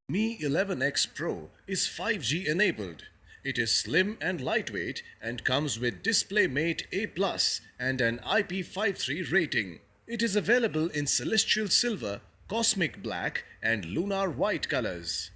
Mi 11X Pro is 5G enabled. It is slim and lightweight and comes with DisplayMate A+ and an IP53 rating. It is available in Celestial Silver, Cosmic Black and Lunar White colors.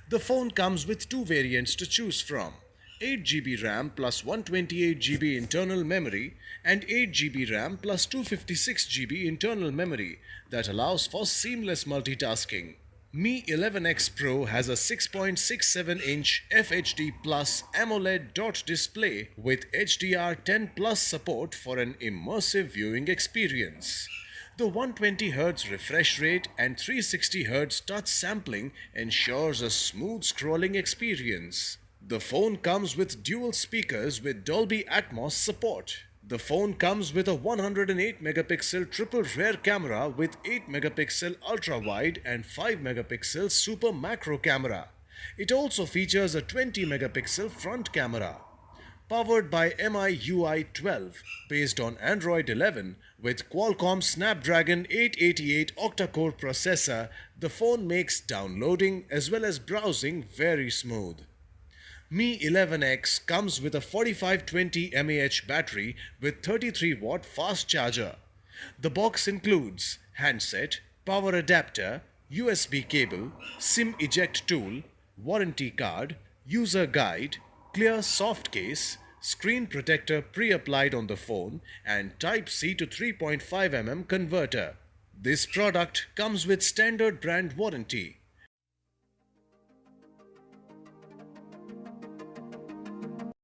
The phone comes with two variants to choose from: 8GB RAM plus 128GB internal memory and 8GB RAM plus 256GB internal memory that allows for seamless multitasking. Mi 11X Pro has a 6.67-inch FHD Plus Amoled dot display with HDR10 Plus support for an immersive viewing experience. The 120Hz refresh rate and 360Hz touch sampling ensures a smooth scrolling experience. The phone comes with dual speakers with Dolby Atmos support. The phone comes with a 108 megapixel triple rear camera with 8 megapixel ultra wide and 5 megapixel super macro camera. It also features a 20 megapixel front camera. Powered by MIUI 12 based on Android 11 with Qualcomm Snapdragon 888 octa-core processor, the phone makes downloading as well as browsing very smooth. Mi 11X comes with a 4520 mAh battery with 33-watt fast charger. The box includes handset, power adapter, USB cable, SIM eject tool, warranty card, user guide, clear soft case, screen protector pre-applied on the phone and Type-C to 3.5mm converter. This product comes with standard brand warranty.